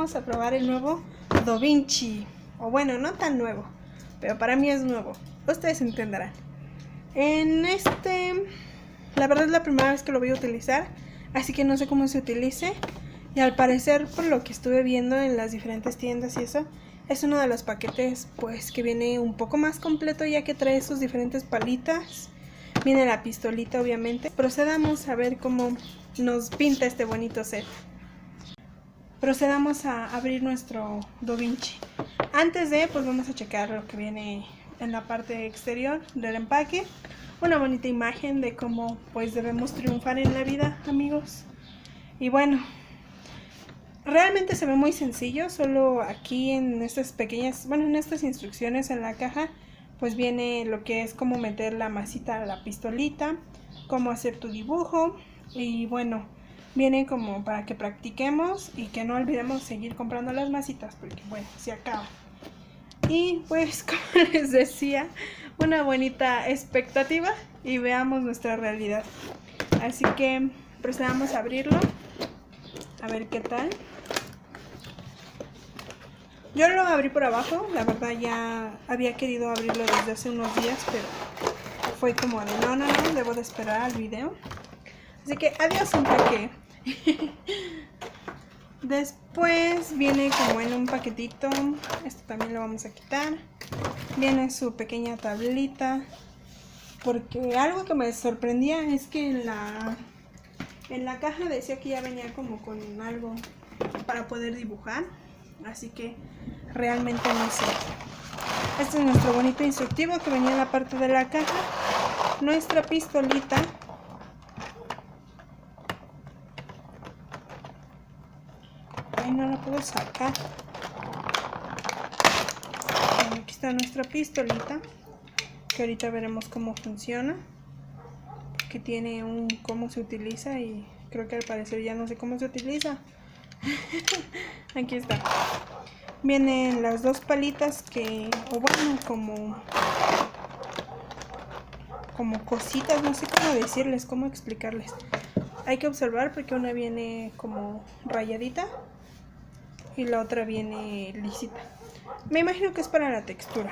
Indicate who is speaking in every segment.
Speaker 1: vamos a probar el nuevo DaVinci. O bueno, no tan nuevo, pero para mí es nuevo. Ustedes entenderán. La verdad es la primera vez que lo voy a utilizar, así que no sé cómo se utilice. Y al parecer, por lo que estuve viendo en las diferentes tiendas y eso, es uno de los paquetes pues que viene un poco más completo, ya que trae sus diferentes palitas. Viene la pistolita, obviamente. Procedamos a ver cómo nos pinta este bonito set. Procedamos a abrir nuestro DaVinci. Antes de, pues vamos a checar lo que viene en la parte exterior del empaque. Una bonita imagen de cómo pues debemos triunfar en la vida, amigos. Y bueno, realmente se ve muy sencillo. Solo aquí en estas pequeñas, bueno, en estas instrucciones en la caja, pues viene lo que es cómo meter la masita a la pistolita, cómo hacer tu dibujo. Y bueno, viene como para que practiquemos y que no olvidemos seguir comprando las masitas, porque bueno, se acaba. Y pues, como les decía, una bonita expectativa y veamos nuestra realidad. Así que procedamos a abrirlo, a ver qué tal. Yo lo abrí por abajo, la verdad ya había querido abrirlo desde hace unos días, pero fue como de no, debo de esperar al video. Así que adiós empaque. Después viene como en un paquetito, esto también lo vamos a quitar. Viene su pequeña tablita, porque algo que me sorprendía es que en la caja decía que ya venía como con algo para poder dibujar, así que realmente no sé. Este es nuestro bonito instructivo que venía en la parte de la caja. Nuestra pistolita. Ay, no la puedo sacar. Aquí está nuestra pistolita, que ahorita veremos cómo funciona, que tiene un cómo se utiliza y creo que al parecer ya no sé cómo se utiliza. Aquí está. Vienen las dos palitas que, o bueno, como cositas, no sé cómo decirles, cómo explicarles. Hay que observar porque una viene como rayadita y la otra viene lisita. Me imagino que es para la textura.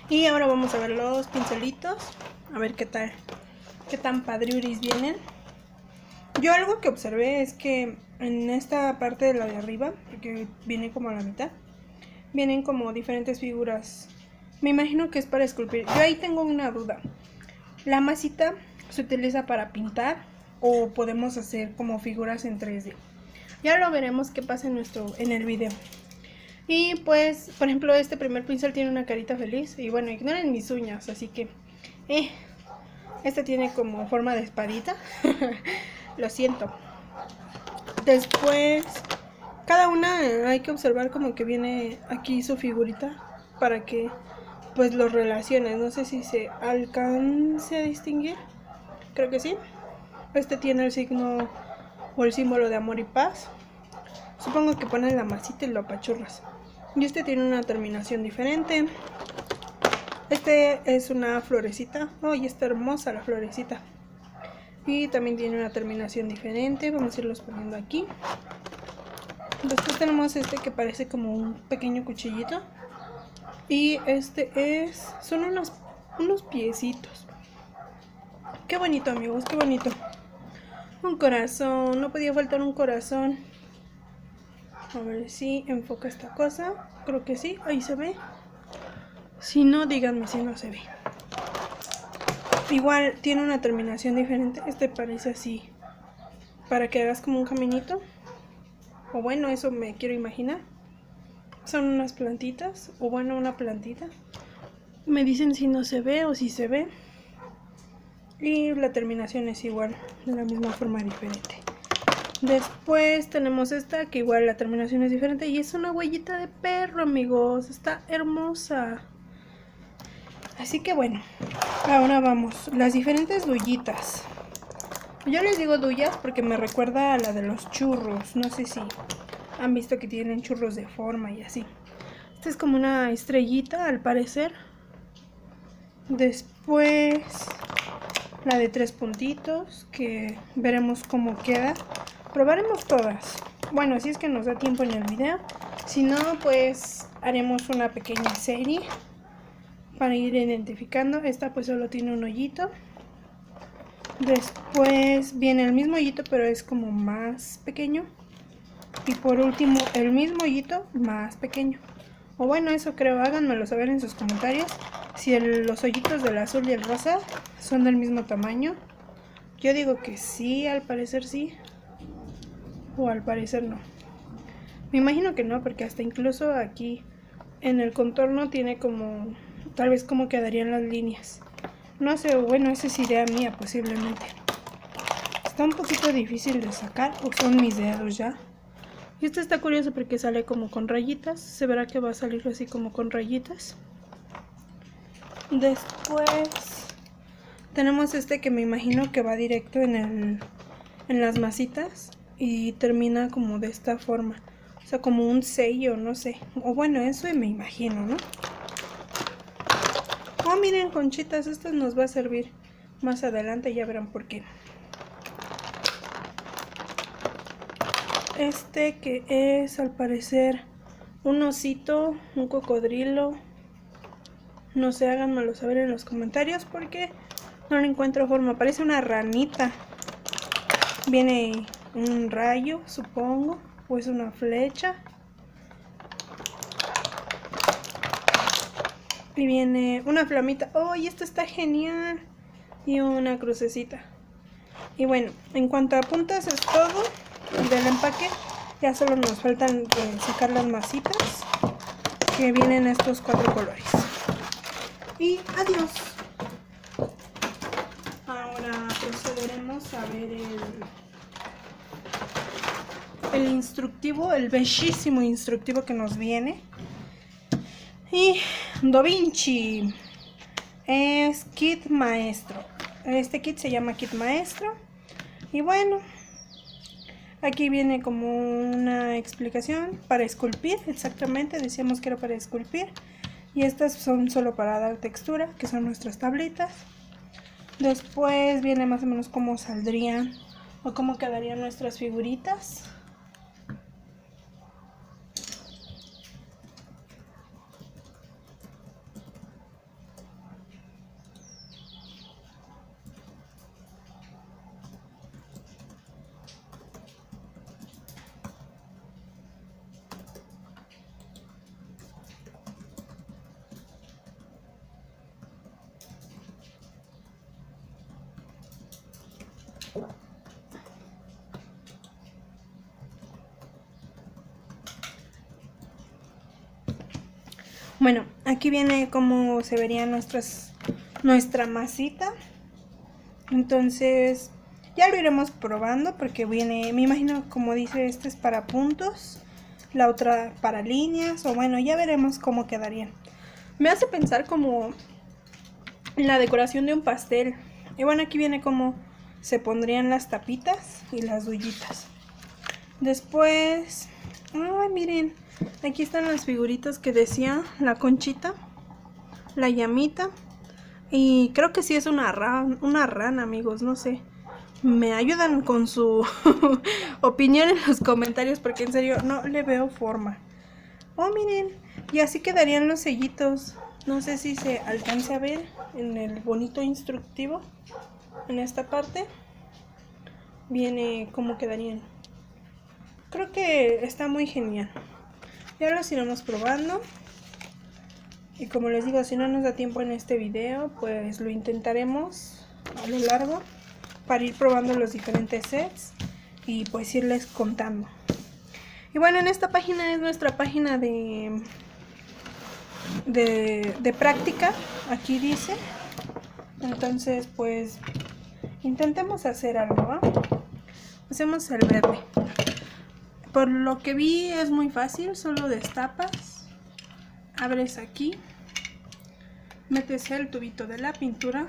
Speaker 1: Y ahora vamos a ver los pincelitos, a ver qué tan padriuris vienen. Yo algo que observé es que en esta parte de la de arriba, porque viene como a la mitad, vienen como diferentes figuras. Me imagino que es para esculpir. Yo ahí tengo una duda. ¿La masita se utiliza para pintar o podemos hacer como figuras en 3D? Ya lo veremos qué pasa en el video. Y pues, por ejemplo, este primer pincel tiene una carita feliz. Y bueno, ignoren mis uñas, así que este tiene como forma de espadita. Lo siento. Después, cada una hay que observar como que viene aquí su figurita para que pues los relaciones. No sé si se alcance a distinguir. Creo que sí. Este tiene el signo o el símbolo de amor y paz. Supongo que pones la masita y lo apachurras. Y este tiene una terminación diferente. Este es una florecita. ¡Ay, está hermosa la florecita! Y también tiene una terminación diferente. Vamos a irlos poniendo aquí. Después tenemos este que parece como un pequeño cuchillito. Y son unos piecitos. Qué bonito, amigos, qué bonito. Un corazón, no podía faltar un corazón. A ver si enfoca esta cosa. Creo que sí, ahí se ve. Si no, díganme si no se ve. Igual tiene una terminación diferente. Este parece así, para que hagas como un caminito. O bueno, eso me quiero imaginar. Son unas plantitas, o bueno, una plantita. Me dicen si no se ve o si se ve. Y la terminación es igual, de la misma forma diferente. Después tenemos esta, que igual la terminación es diferente. Y es una huellita de perro, amigos. Está hermosa. Así que bueno, ahora vamos. Las diferentes dullitas. Yo les digo dullas porque me recuerda a la de los churros. No sé si han visto que tienen churros de forma y así. Esta es como una estrellita, al parecer. Después la de 3 puntitos, que veremos cómo queda. Probaremos todas. Bueno, si es que nos da tiempo en el video. Si no, pues haremos una pequeña serie para ir identificando. Esta pues solo tiene un hoyito. Después viene el mismo hoyito, pero es como más pequeño. Y por último, el mismo hoyito más pequeño. O bueno, eso creo. Háganmelo saber en sus comentarios si los hoyitos del azul y el rosa son del mismo tamaño. Yo digo que sí, al parecer sí. O al parecer no. Me imagino que no, porque hasta incluso aquí en el contorno tiene como, tal vez como quedarían las líneas. No sé, bueno, esa es idea mía posiblemente. Está un poquito difícil de sacar, o son mis dedos ya. Y este está curioso porque sale como con rayitas. Se verá que va a salir así como con rayitas. Después tenemos este que me imagino que va directo en las masitas y termina como de esta forma. O sea, como un sello, no sé. O bueno, eso me imagino, ¿no? Oh, miren, conchitas, esto nos va a servir más adelante, ya verán por qué. Este que es, al parecer, un osito, un cocodrilo. No sé, háganmelo saber en los comentarios porque no le encuentro forma. Parece una ranita. Viene un rayo, supongo, o es una flecha. Y viene una flamita. ¡Oh, y esto está genial! Y una crucecita. Y bueno, en cuanto a puntas es todo del empaque. Ya solo nos faltan sacar las masitas, que vienen estos 4 colores. Y adiós. Ahora procederemos a ver el instructivo, el bellísimo instructivo que nos viene. Y Da Vinci es kit maestro. Este kit se llama kit maestro. Y bueno, aquí viene como una explicación para esculpir. Exactamente, decíamos que era para esculpir. Y estas son solo para dar textura, que son nuestras tablitas. Después viene más o menos cómo saldrían o cómo quedarían nuestras figuritas. Bueno, aquí viene cómo se vería nuestra masita. Entonces ya lo iremos probando porque viene, me imagino, como dice, este es para puntos, la otra para líneas, o bueno, ya veremos cómo quedarían. Me hace pensar como la decoración de un pastel. Y bueno, aquí viene cómo se pondrían las tapitas y las huellitas. Después, ay, miren, aquí están las figuritas que decía, la conchita, la llamita, y creo que sí es una rana, amigos, no sé. Me ayudan con su opinión en los comentarios porque en serio no le veo forma. Oh, miren, y así quedarían los sellitos. No sé si se alcanza a ver en el bonito instructivo. En esta parte viene cómo quedarían. Creo que está muy genial. Y ahora los iremos probando. Y como les digo, si no nos da tiempo en este video, pues lo intentaremos a lo largo para ir probando los diferentes sets y pues irles contando. Y bueno, en esta página es nuestra página de práctica, aquí dice. Entonces pues intentemos hacer algo, ¿va? Hacemos el verde. Por lo que vi es muy fácil, solo destapas, abres aquí, metes el tubito de la pintura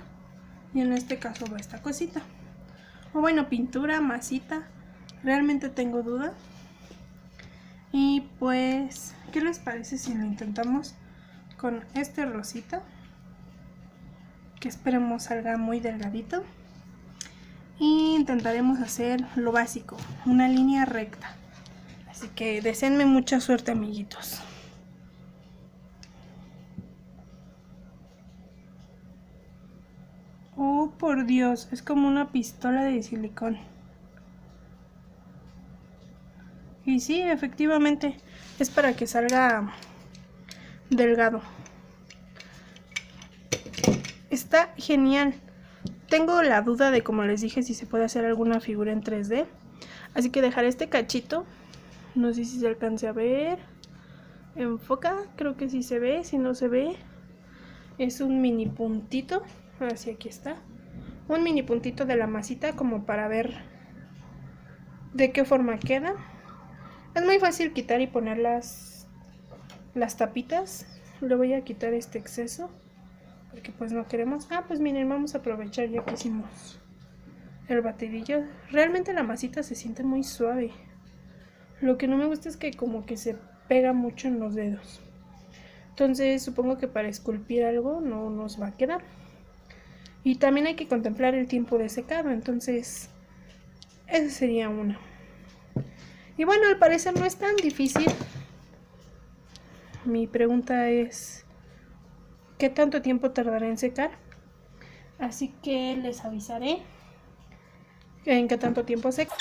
Speaker 1: y en este caso va esta cosita. O bueno, pintura, masita, realmente tengo duda. Y pues, ¿qué les parece si lo intentamos con este rosita? Que esperemos salga muy delgadito. Y intentaremos hacer lo básico, una línea recta. Así que deseenme mucha suerte, amiguitos. Oh, por Dios, es como una pistola de silicón. Y sí, efectivamente, es para que salga delgado. Está genial. Tengo la duda de, como les dije, si se puede hacer alguna figura en 3D. Así que dejaré este cachito. No sé si se alcance a ver. Enfoca, creo que sí se ve. Si no se ve, es un mini puntito. Así, aquí está. Un mini puntito de la masita, como para ver de qué forma queda. Es muy fácil quitar y poner las tapitas. Le voy a quitar este exceso, porque pues no queremos. Pues miren, vamos a aprovechar ya que hicimos el batidillo. Realmente la masita se siente muy suave. Lo que no me gusta es que como que se pega mucho en los dedos. Entonces supongo que para esculpir algo no nos va a quedar. Y también hay que contemplar el tiempo de secado. Entonces esa sería una. Y bueno, al parecer no es tan difícil. Mi pregunta es, ¿qué tanto tiempo tardará en secar? Así que les avisaré en qué tanto tiempo seca.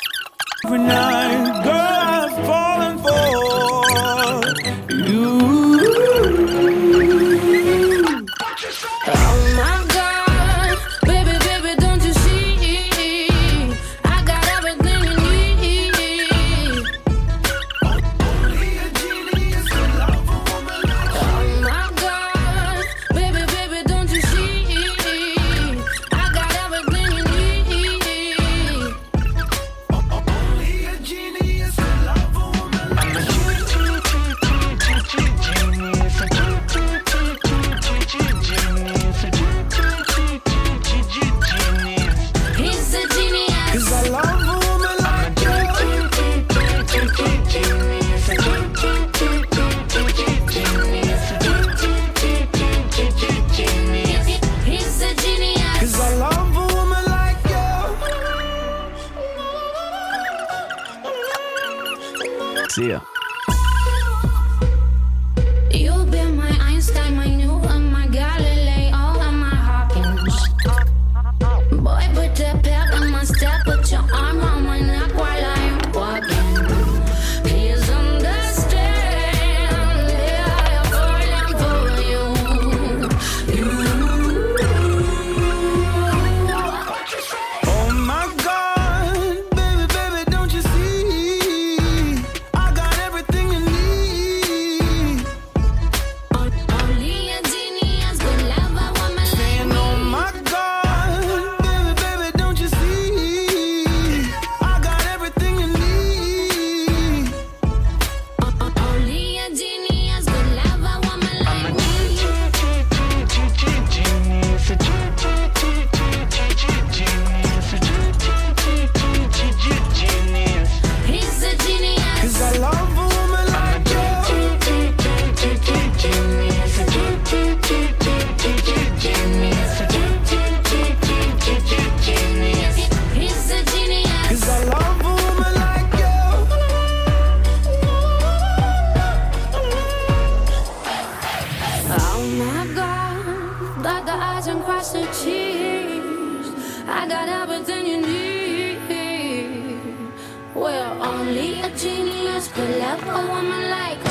Speaker 2: See ya.
Speaker 3: You've been my Einstein, my Newton, my Galileo, and my Hawkins. Boy, put the pep in my step, put your arm on my neck while I'm walking. Please understand, yeah, I'm falling for you.
Speaker 2: Oh my God, baby, baby, don't you see? I got everything you need.
Speaker 3: Only a genius could love a woman like
Speaker 2: Saying,
Speaker 3: me.
Speaker 2: oh my God, baby, baby, don't you see? I got everything you need.
Speaker 3: Only a genius could love a woman like me. He's a genius.
Speaker 2: 'Cause I love a woman like
Speaker 3: He's a genius.
Speaker 2: 'Cause I love a woman like you.
Speaker 3: Oh my God, got the eyes and cross the T's. I got everything you need. Well, only a genius could love a woman like